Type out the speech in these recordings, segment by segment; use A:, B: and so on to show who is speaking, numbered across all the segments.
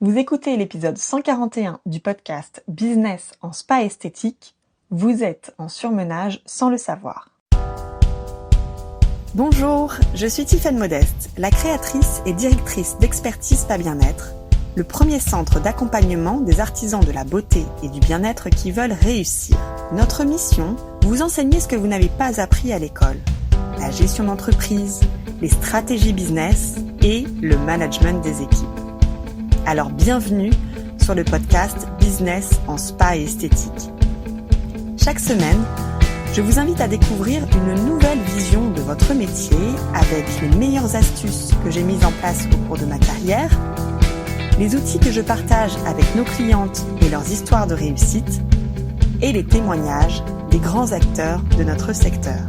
A: Vous écoutez l'épisode 141 du podcast Business en spa esthétique. Vous êtes en surmenage sans le savoir. Bonjour, je suis Tiffaine Modeste, la créatrice et directrice d'Expertise Spa Bien-être, le premier centre d'accompagnement des artisans de la beauté et du bien-être qui veulent réussir. Notre mission, vous enseigner ce que vous n'avez pas appris à l'école. La gestion d'entreprise, les stratégies business et le management des équipes. Alors bienvenue sur le podcast Business en spa et esthétique. Chaque semaine, je vous invite à découvrir une nouvelle vision de votre métier avec les meilleures astuces que j'ai mises en place au cours de ma carrière, les outils que je partage avec nos clientes et leurs histoires de réussite, et les témoignages des grands acteurs de notre secteur.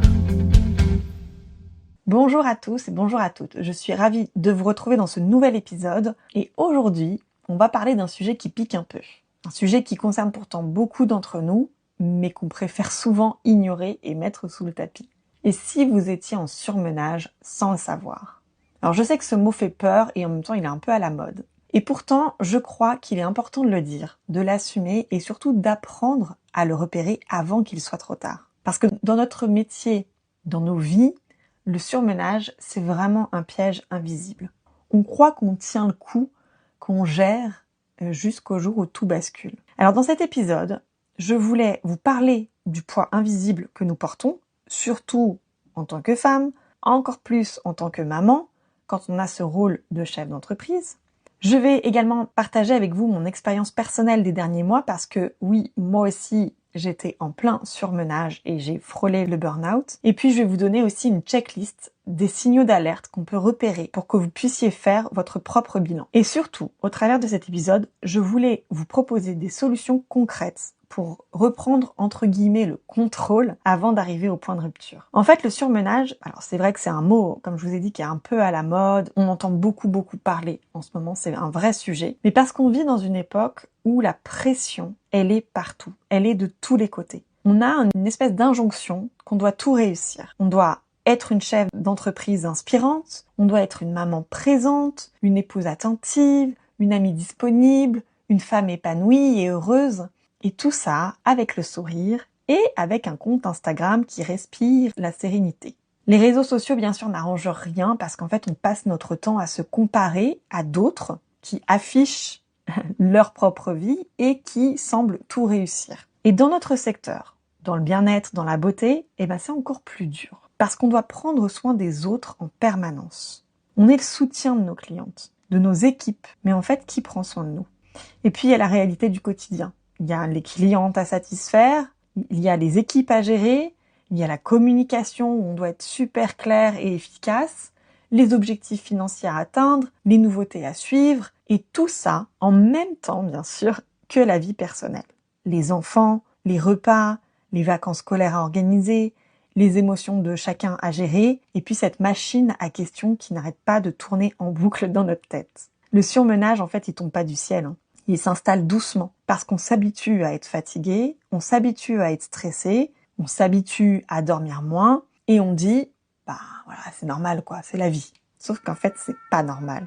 A: Bonjour à tous et bonjour à toutes, je suis ravie de vous retrouver dans ce nouvel épisode et aujourd'hui, on va parler d'un sujet qui pique un peu. Un sujet qui concerne pourtant beaucoup d'entre nous, mais qu'on préfère souvent ignorer et mettre sous le tapis. Et si vous étiez en surmenage sans le savoir? Alors je sais que ce mot fait peur et en même temps il est un peu à la mode. Et pourtant, je crois qu'il est important de le dire, de l'assumer et surtout d'apprendre à le repérer avant qu'il soit trop tard. Parce que dans notre métier, dans nos vies, le surmenage, c'est vraiment un piège invisible. On croit qu'on tient le coup, qu'on gère jusqu'au jour où tout bascule. Alors dans cet épisode, je voulais vous parler du poids invisible que nous portons, surtout en tant que femme, encore plus en tant que maman, quand on a ce rôle de chef d'entreprise. Je vais également partager avec vous mon expérience personnelle des derniers mois parce que oui, moi aussi, j'étais en plein surmenage et j'ai frôlé le burn-out. Et puis, je vais vous donner aussi une checklist des signaux d'alerte qu'on peut repérer pour que vous puissiez faire votre propre bilan. Et surtout, au travers de cet épisode, je voulais vous proposer des solutions concrètes pour reprendre, entre guillemets, le contrôle avant d'arriver au point de rupture. En fait, le surmenage, alors c'est vrai que c'est un mot, comme je vous ai dit, qui est un peu à la mode. On entend beaucoup parler en ce moment, c'est un vrai sujet. Mais parce qu'on vit dans une époque où la pression, elle est partout. Elle est de tous les côtés. On a une espèce d'injonction qu'on doit tout réussir. On doit être une chef d'entreprise inspirante, on doit être une maman présente, une épouse attentive, une amie disponible, une femme épanouie et heureuse. Et tout ça avec le sourire et avec un compte Instagram qui respire la sérénité. Les réseaux sociaux, bien sûr, n'arrangent rien parce qu'en fait, on passe notre temps à se comparer à d'autres qui affichent leur propre vie et qui semblent tout réussir. Et dans notre secteur, dans le bien-être, dans la beauté, c'est encore plus dur. Parce qu'on doit prendre soin des autres en permanence. On est le soutien de nos clientes, de nos équipes. Mais en fait, qui prend soin de nous? Et puis, il y a la réalité du quotidien. Il y a les clientes à satisfaire, il y a les équipes à gérer, il y a la communication où on doit être super clair et efficace, les objectifs financiers à atteindre, les nouveautés à suivre, et tout ça en même temps, bien sûr, que la vie personnelle. Les enfants, les repas, les vacances scolaires à organiser, les émotions de chacun à gérer, et puis cette machine à questions qui n'arrête pas de tourner en boucle dans notre tête. Le surmenage, en fait, il tombe pas du ciel, Il s'installe doucement parce qu'on s'habitue à être fatigué, on s'habitue à être stressé, on s'habitue à dormir moins et on dit voilà, c'est normal c'est la vie. Sauf qu'en fait, c'est pas normal.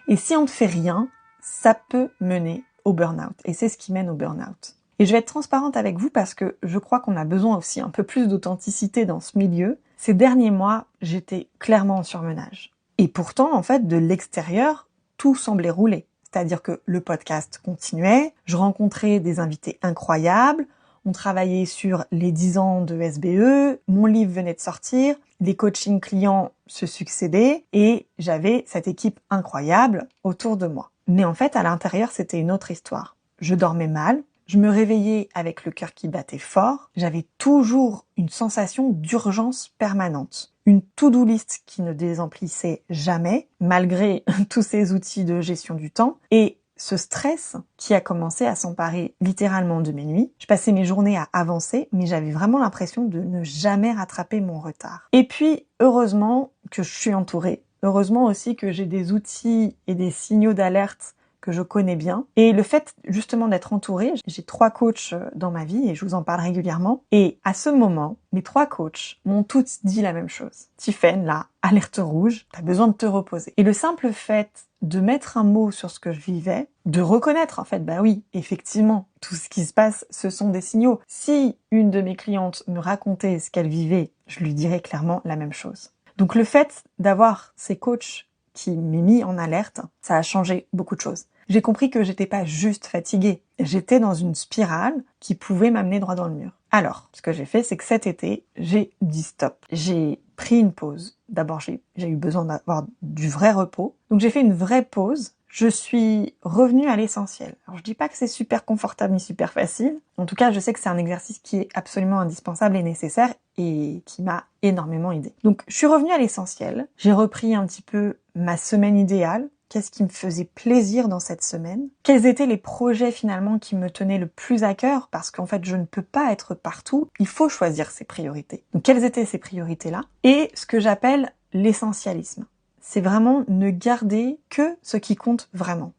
A: Et si on ne fait rien, ça peut mener au burn-out et c'est ce qui mène au burn-out. Et je vais être transparente avec vous parce que je crois qu'on a besoin aussi un peu plus d'authenticité dans ce milieu. Ces derniers mois, j'étais clairement en surmenage. Et pourtant, en fait, de l'extérieur, tout semblait rouler. C'est-à-dire que le podcast continuait, je rencontrais des invités incroyables, on travaillait sur les 10 ans de SBE, mon livre venait de sortir, les coachings clients se succédaient et j'avais cette équipe incroyable autour de moi. Mais en fait, à l'intérieur, c'était une autre histoire. Je dormais mal, je me réveillais avec le cœur qui battait fort, j'avais toujours une sensation d'urgence permanente. Une to-do list qui ne désemplissait jamais, malgré tous ces outils de gestion du temps, et ce stress qui a commencé à s'emparer littéralement de mes nuits. Je passais mes journées à avancer, mais j'avais vraiment l'impression de ne jamais rattraper mon retard. Et puis, heureusement que je suis entourée. Heureusement aussi que j'ai des outils et des signaux d'alerte que je connais bien. Et le fait justement d'être entourée, j'ai 3 coachs dans ma vie et je vous en parle régulièrement. Et à ce moment, mes 3 coachs m'ont toutes dit la même chose. Tiffaine, là, alerte rouge, t'as besoin de te reposer. Et le simple fait de mettre un mot sur ce que je vivais, de reconnaître en fait, bah oui, effectivement, tout ce qui se passe, ce sont des signaux. Si une de mes clientes me racontait ce qu'elle vivait, je lui dirais clairement la même chose. Donc le fait d'avoir ces coachs qui m'ont mis en alerte, ça a changé beaucoup de choses. J'ai compris que j'étais pas juste fatiguée, j'étais dans une spirale qui pouvait m'amener droit dans le mur. Alors, ce que j'ai fait, c'est que cet été, j'ai dit stop. J'ai pris une pause. D'abord, j'ai eu besoin d'avoir du vrai repos. Donc j'ai fait une vraie pause. Je suis revenue à l'essentiel. Alors je dis pas que c'est super confortable ni super facile. En tout cas, je sais que c'est un exercice qui est absolument indispensable et nécessaire et qui m'a énormément aidée. Donc je suis revenue à l'essentiel. J'ai repris un petit peu ma semaine idéale. Qu'est-ce qui me faisait plaisir dans cette semaine? Quels étaient les projets finalement qui me tenaient le plus à cœur? Parce qu'en fait, je ne peux pas être partout. Il faut choisir ses priorités. Donc, quelles étaient ces priorités-là? Et ce que j'appelle l'essentialisme. C'est vraiment ne garder que ce qui compte vraiment.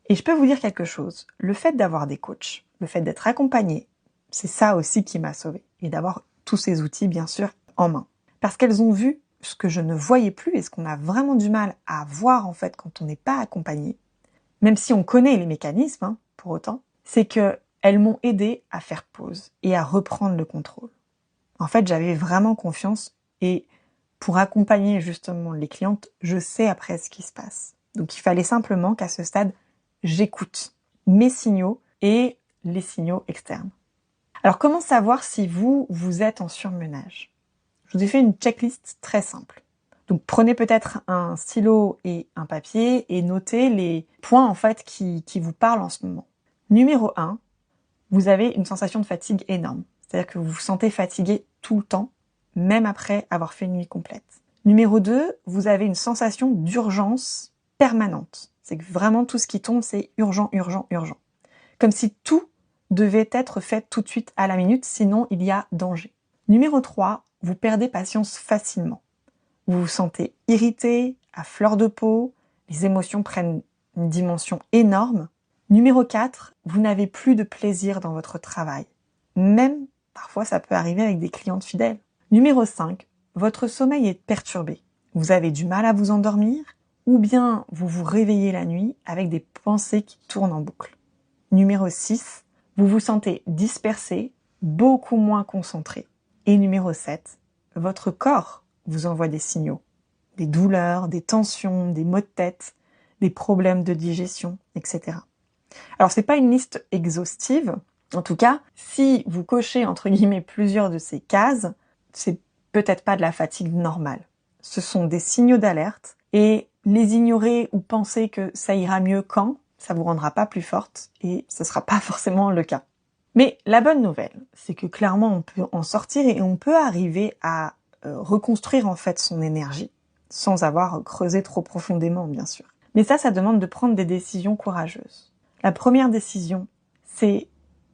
A: Et je peux vous dire quelque chose. Le fait d'avoir des coachs, le fait d'être accompagné, c'est ça aussi qui m'a sauvée. Et d'avoir tous ces outils, bien sûr, en main. Parce qu'elles ont vu ce que je ne voyais plus et ce qu'on a vraiment du mal à voir en fait quand on n'est pas accompagné, même si on connaît les mécanismes, pour autant, c'est que elles m'ont aidé à faire pause et à reprendre le contrôle. En fait, j'avais vraiment confiance et pour accompagner justement les clientes, je sais après ce qui se passe. Donc il fallait simplement qu'à ce stade, j'écoute mes signaux et les signaux externes. Alors comment savoir si vous êtes en surmenage ? Je vous ai fait une checklist très simple. Donc prenez peut-être un stylo et un papier et notez les points en fait qui vous parlent en ce moment. Numéro 1, vous avez une sensation de fatigue énorme. C'est-à-dire que vous vous sentez fatigué tout le temps, même après avoir fait une nuit complète. Numéro 2, vous avez une sensation d'urgence permanente. C'est que vraiment tout ce qui tombe, c'est urgent, urgent, urgent. Comme si tout devait être fait tout de suite à la minute, sinon il y a danger. Numéro 3, vous perdez patience facilement. Vous vous sentez irrité, à fleur de peau, les émotions prennent une dimension énorme. Numéro 4, vous n'avez plus de plaisir dans votre travail. Même, parfois ça peut arriver avec des clientes fidèles. Numéro 5, votre sommeil est perturbé. Vous avez du mal à vous endormir, ou bien vous vous réveillez la nuit avec des pensées qui tournent en boucle. Numéro 6, vous vous sentez dispersé, beaucoup moins concentré. Et numéro 7, votre corps vous envoie des signaux, des douleurs, des tensions, des maux de tête, des problèmes de digestion, etc. Alors c'est pas une liste exhaustive, en tout cas, si vous cochez entre guillemets plusieurs de ces cases, c'est peut-être pas de la fatigue normale. Ce sont des signaux d'alerte et les ignorer ou penser que ça ira mieux quand, ça vous rendra pas plus forte et ce sera pas forcément le cas. Mais la bonne nouvelle, c'est que clairement on peut en sortir et on peut arriver à reconstruire en fait son énergie, sans avoir creusé trop profondément bien sûr. Mais ça demande de prendre des décisions courageuses. La première décision, c'est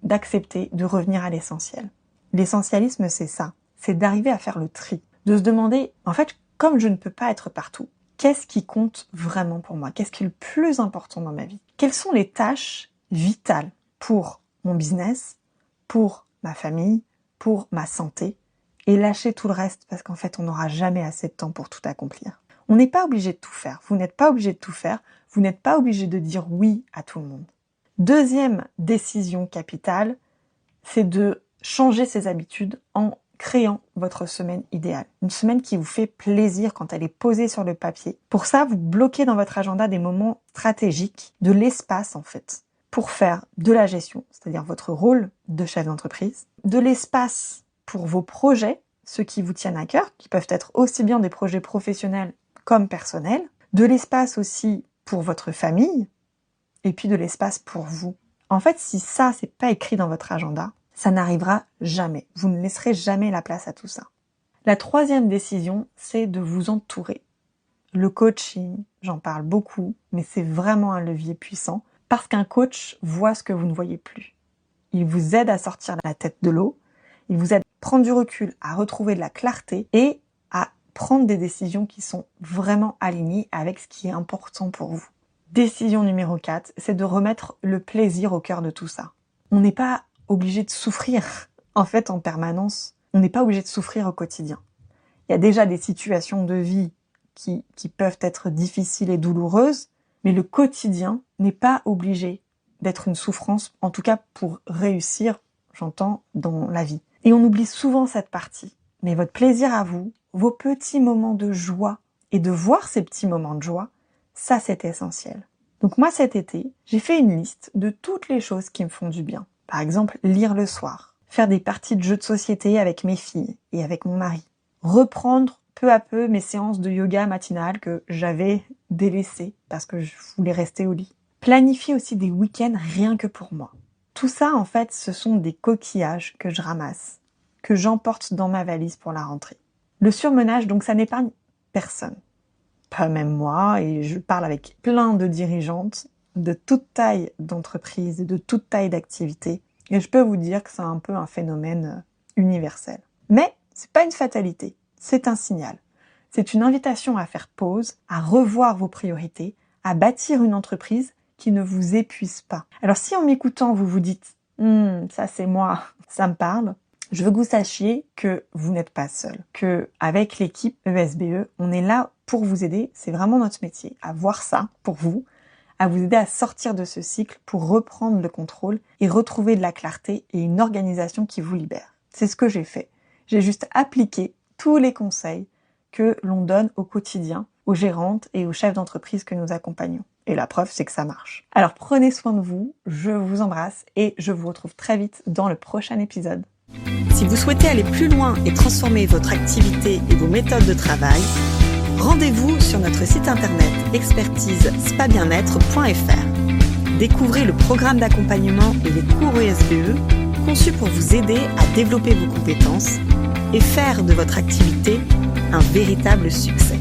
A: d'accepter de revenir à l'essentiel. L'essentialisme, c'est ça, c'est d'arriver à faire le tri, de se demander, en fait, comme je ne peux pas être partout, qu'est-ce qui compte vraiment pour moi? Qu'est-ce qui est le plus important dans ma vie? Quelles sont les tâches vitales pour mon business, pour ma famille, pour ma santé? Et lâcher tout le reste parce qu'en fait, on n'aura jamais assez de temps pour tout accomplir. On n'est pas obligé de tout faire. Vous n'êtes pas obligé de tout faire. Vous n'êtes pas obligé de dire oui à tout le monde. Deuxième décision capitale, c'est de changer ses habitudes en créant votre semaine idéale. Une semaine qui vous fait plaisir quand elle est posée sur le papier. Pour ça, vous bloquez dans votre agenda des moments stratégiques, de l'espace en fait, pour faire de la gestion, c'est-à-dire votre rôle de chef d'entreprise, de l'espace pour vos projets, ceux qui vous tiennent à cœur, qui peuvent être aussi bien des projets professionnels comme personnels, de l'espace aussi pour votre famille, et puis de l'espace pour vous. En fait, si ça, c'est pas écrit dans votre agenda, ça n'arrivera jamais. Vous ne laisserez jamais la place à tout ça. La troisième décision, c'est de vous entourer. Le coaching, j'en parle beaucoup, mais c'est vraiment un levier puissant parce qu'un coach voit ce que vous ne voyez plus. Il vous aide à sortir la tête de l'eau, il vous aide à prendre du recul, à retrouver de la clarté et à prendre des décisions qui sont vraiment alignées avec ce qui est important pour vous. Décision numéro 4, c'est de remettre le plaisir au cœur de tout ça. On n'est pas obligé de souffrir, en fait, en permanence. On n'est pas obligé de souffrir au quotidien. Il y a déjà des situations de vie qui peuvent être difficiles et douloureuses, Mais le quotidien n'est pas obligé d'être une souffrance, en tout cas pour réussir, j'entends, dans la vie. Et on oublie souvent cette partie. Mais votre plaisir à vous, vos petits moments de joie, et de voir ces petits moments de joie, ça c'est essentiel. Donc moi cet été, j'ai fait une liste de toutes les choses qui me font du bien. Par exemple, lire le soir, faire des parties de jeux de société avec mes filles et avec mon mari, reprendre peu à peu mes séances de yoga matinales que j'avais délaissées parce que je voulais rester au lit. Planifier aussi des week-ends rien que pour moi. Tout ça, en fait, ce sont des coquillages que je ramasse, que j'emporte dans ma valise pour la rentrée. Le surmenage, donc, ça n'épargne personne. Pas même moi, et je parle avec plein de dirigeantes de toute taille d'entreprise et de toute taille d'activité. Et je peux vous dire que c'est un peu un phénomène universel. Mais c'est pas une fatalité, c'est un signal. C'est une invitation à faire pause, à revoir vos priorités, à bâtir une entreprise qui ne vous épuise pas. Alors si en m'écoutant vous vous dites ça c'est moi, ça me parle, je veux que vous sachiez que vous n'êtes pas seul, que avec l'équipe ESBE, on est là pour vous aider, c'est vraiment notre métier, à voir ça pour vous, à vous aider à sortir de ce cycle pour reprendre le contrôle et retrouver de la clarté et une organisation qui vous libère. C'est ce que j'ai fait. J'ai juste appliqué tous les conseils que l'on donne au quotidien aux gérantes et aux chefs d'entreprise que nous accompagnons. Et la preuve, c'est que ça marche. Alors prenez soin de vous, je vous embrasse et je vous retrouve très vite dans le prochain épisode.
B: Si vous souhaitez aller plus loin et transformer votre activité et vos méthodes de travail, rendez-vous sur notre site internet expertise-spa-bien-être.fr. Découvrez le programme d'accompagnement et les cours ESBE conçus pour vous aider à développer vos compétences et faire de votre activité un véritable succès.